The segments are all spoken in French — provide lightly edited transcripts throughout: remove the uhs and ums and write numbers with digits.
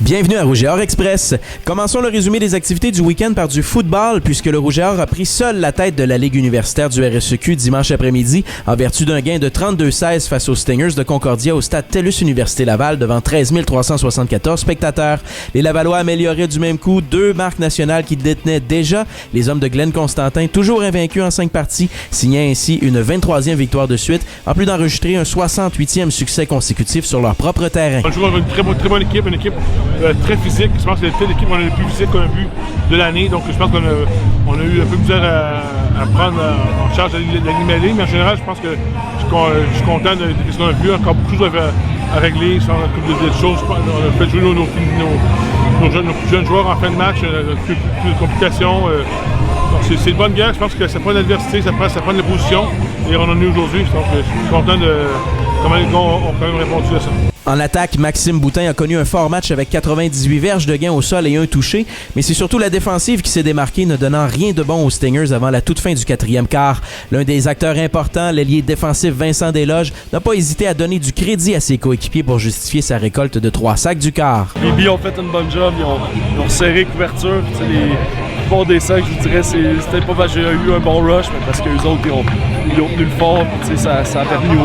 Bienvenue à Rouge et Or Express. Commençons le résumé des activités du week-end par du football, puisque le Rouge et Or a pris seul la tête de la Ligue universitaire du RSEQ dimanche après-midi en vertu d'un gain de 32-16 face aux Stingers de Concordia au stade TELUS Université Laval devant 13 374 spectateurs. Les Lavallois amélioraient du même coup deux marques nationales qui détenaient déjà. Les hommes de Glenn Constantin, toujours invaincus en 5 parties, signaient ainsi une 23e victoire de suite, en plus d'enregistrer un 68e succès consécutif sur leur propre terrain. On joue avec une très bonne équipe, une équipe très physique. Je pense que c'est l'équipe qu'on a le plus physique qu'on a vu de l'année. Donc je pense qu'on a eu un peu de misère à prendre en charge l'animaler. Mais en général, je pense que je suis content de ce qu'on a vu. Encore beaucoup de choses à régler sur un couple de choses. On a fait jouer nos plus jeunes joueurs en fin de match, plus de complications. C'est une bonne guerre. Je pense que ça prend l'adversité, ça prend de la position. Et on en est aujourd'hui. Donc je suis content de comment on a quand même répondu à ça. En attaque, Maxime Boutin a connu un fort match avec 98 verges de gain au sol et un touché, mais c'est surtout la défensive qui s'est démarquée, ne donnant rien de bon aux Stingers avant la toute fin du 4e quart. L'un des acteurs importants, l'ailier défensif Vincent Desloges, n'a pas hésité à donner du crédit à ses coéquipiers pour justifier sa récolte de 3 sacs du quart. Les Billes ont fait une bonne job, ils ont serré couverture. Le fond des sacs, je vous dirais, c'était pas parce que j'ai eu un bon rush, mais parce qu'eux autres, ils ont tenu le fort. Ça a permis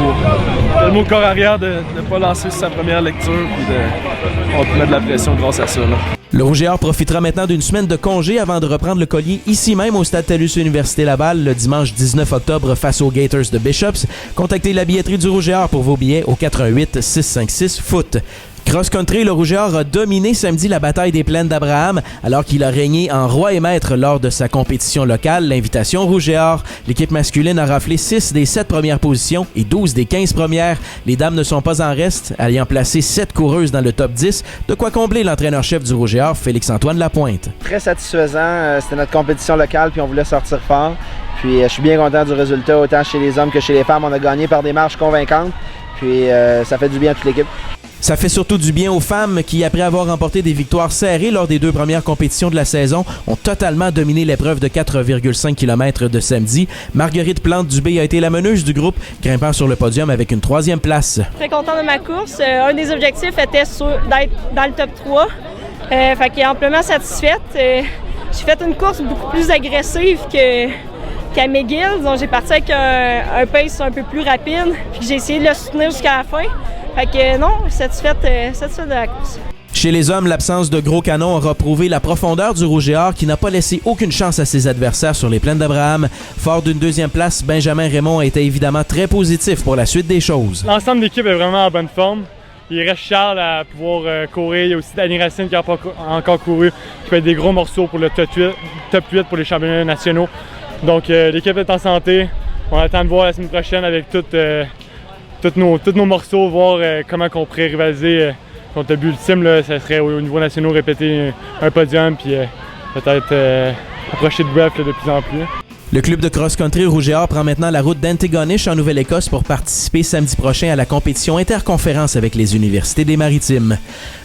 au corps arrière de ne pas lancer sa première lecture et on peut mettre de la pression grâce à ça. Là. Le Rouge et Or profitera maintenant d'une semaine de congé avant de reprendre le collier ici même au stade TELUS Université Laval le dimanche 19 octobre face aux Gators de Bishops. Contactez la billetterie du Rouge et Or pour vos billets au 88 656 foot. Cross-country, le Rouge et Or a dominé samedi la bataille des plaines d'Abraham alors qu'il a régné en roi et maître lors de sa compétition locale, l'invitation Rouge et Or. L'équipe masculine a raflé 6 des 7 premières positions et 12 des 15 premières. Les dames ne sont pas en reste, ayant placé 7 coureuses dans le top 10, de quoi combler l'entraîneur-chef du Rouge et Or, Félix-Antoine Lapointe. Très satisfaisant, c'était notre compétition locale puis on voulait sortir fort. Puis je suis bien content du résultat, autant chez les hommes que chez les femmes. On a gagné par des marches convaincantes, puis ça fait du bien à toute l'équipe. Ça fait surtout du bien aux femmes qui, après avoir remporté des victoires serrées lors des 2 premières compétitions de la saison, ont totalement dominé l'épreuve de 4,5 km de samedi. Marguerite Plante-Dubé a été la meneuse du groupe, grimpant sur le podium avec une 3e place. Très content de ma course. Un des objectifs était d'être dans le top 3. Fait qu'il est amplement satisfaite. J'ai fait une course beaucoup plus agressive qu'à McGill. Donc j'ai parti avec un pace un peu plus rapide. Puis j'ai essayé de le soutenir jusqu'à la fin. Fait que non, satisfaite de la course. Chez les hommes, l'absence de gros canons aura prouvé la profondeur du Rouge et Or qui n'a pas laissé aucune chance à ses adversaires sur les plaines d'Abraham. Fort d'une 2e place, Benjamin Raymond a été évidemment très positif pour la suite des choses. L'ensemble de l'équipe est vraiment en bonne forme. Il reste Charles à pouvoir courir. Il y a aussi Danny Racine qui n'a pas encore couru, qui fait des gros morceaux pour le top 8 pour les championnats nationaux. Donc l'équipe est en santé. On attend de voir la semaine prochaine avec tous nos morceaux, voir comment on pourrait rivaliser contre le but ultime. Là, ça serait au niveau national répéter un podium puis peut-être approcher de Bref de plus en plus. Le club de cross-country Rouge et Or prend maintenant la route d'Antigonish en Nouvelle-Écosse pour participer samedi prochain à la compétition interconférence avec les universités des Maritimes.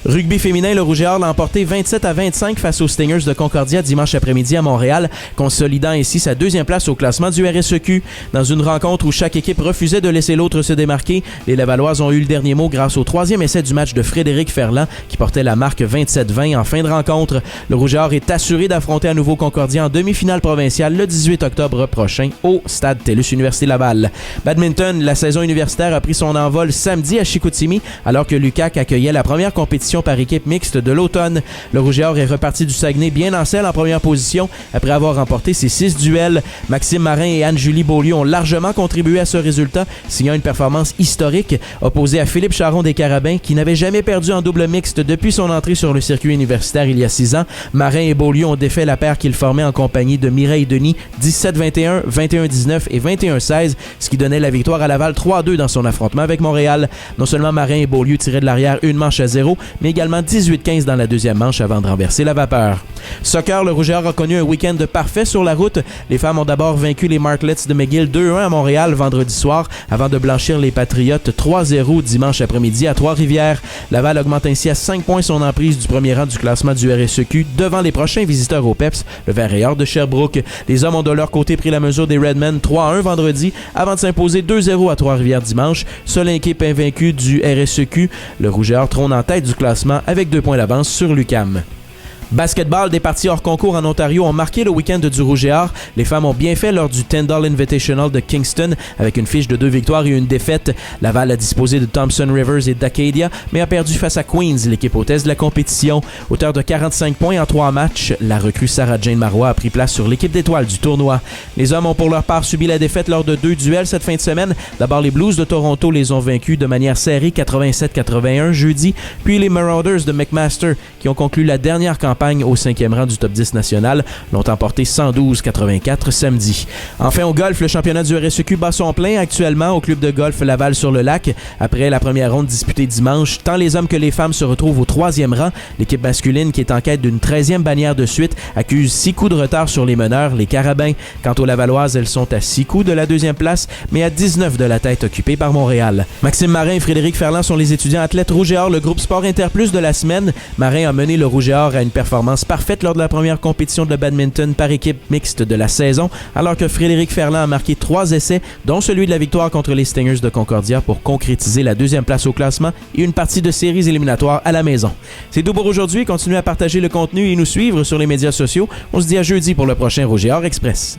Rugby féminin, le Rouge et Or l'a emporté 27-25 face aux Stingers de Concordia dimanche après-midi à Montréal, consolidant ainsi sa 2e place au classement du RSEQ. Dans une rencontre où chaque équipe refusait de laisser l'autre se démarquer, les Lavalloises ont eu le dernier mot grâce au 3e essai du match de Frédéric Ferland qui portait la marque 27-20 en fin de rencontre. Le Rouge et Or est assuré d'affronter à nouveau Concordia en demi-finale provinciale le 18 octobre prochain au stade TELUS Université Laval. Badminton, la saison universitaire a pris son envol samedi à Chicoutimi alors que l'UQAC accueillait la première compétition par équipe mixte de l'automne. Le Rouge et Or est reparti du Saguenay bien en selle en première position après avoir remporté ses 6 duels. Maxime Marin et Anne-Julie Beaulieu ont largement contribué à ce résultat, signant une performance historique opposée à Philippe Charon des Carabins qui n'avait jamais perdu en double mixte depuis son entrée sur le circuit universitaire il y a 6 ans. Marin et Beaulieu ont défait la paire qu'ils formaient en compagnie de Mireille Denis 17-21, 21-19 et 21-16, ce qui donnait la victoire à Laval 3-2 dans son affrontement avec Montréal. Non seulement Marin et Beaulieu tiraient de l'arrière une manche à 0, mais également 18-15 dans la 2e manche avant de renverser la vapeur. Soccer, le Rouge et Or a connu un week-end parfait sur la route. Les femmes ont d'abord vaincu les Martlets de McGill 2-1 à Montréal vendredi soir avant de blanchir les Patriotes 3-0 dimanche après-midi à Trois-Rivières. Laval augmente ainsi à 5 points son emprise du premier rang du classement du RSEQ devant les prochains visiteurs au PEPS, le Vert et Or de Sherbrooke. Les hommes ont de leur côté, pris la mesure des Redmen 3-1 vendredi avant de s'imposer 2-0 à Trois-Rivières dimanche. Seule équipe invaincue du RSEQ, le Rouge et Or trône en tête du classement avec 2 points d'avance sur l'UQAM. Basketball, des parties hors concours en Ontario ont marqué le week-end du Rouge et Or. Les femmes ont bien fait lors du Tyndall Invitational de Kingston avec une fiche de 2 victoires et une défaite. Laval a disposé de Thompson Rivers et d'Acadia, mais a perdu face à Queens, l'équipe hôtesse de la compétition. Auteur de 45 points en 3 matchs, la recrue Sarah-Jane Marois a pris place sur l'équipe d'étoiles du tournoi. Les hommes ont pour leur part subi la défaite lors de 2 duels cette fin de semaine. D'abord, les Blues de Toronto les ont vaincus de manière serrée 87-81 jeudi, puis les Marauders de McMaster qui ont conclu la dernière campagne au 5e rang du top 10 national, l'ont emporté 112-84 samedi. Enfin au golf, le championnat du RSEQ bat son plein actuellement au club de golf Laval-sur-le-Lac. Après la première ronde disputée dimanche, tant les hommes que les femmes se retrouvent au 3e rang. L'équipe masculine, qui est en quête d'une 13e bannière de suite, accuse 6 coups de retard sur les meneurs, les Carabins. Quant aux Lavalloises, elles sont à 6 coups de la 2e place, mais à 19 de la tête occupée par Montréal. Maxime Marin et Frédéric Ferland sont les étudiants athlètes Rouge et Or, le groupe Sport Interplus de la semaine. Marin a mené le Rouge et Or à une performance parfaite lors de la première compétition de badminton par équipe mixte de la saison, alors que Frédéric Ferland a marqué 3 essais, dont celui de la victoire contre les Stingers de Concordia pour concrétiser la 2e place au classement et une partie de séries éliminatoires à la maison. C'est tout pour aujourd'hui. Continuez à partager le contenu et nous suivre sur les médias sociaux. On se dit à jeudi pour le prochain Rouge et Or Express.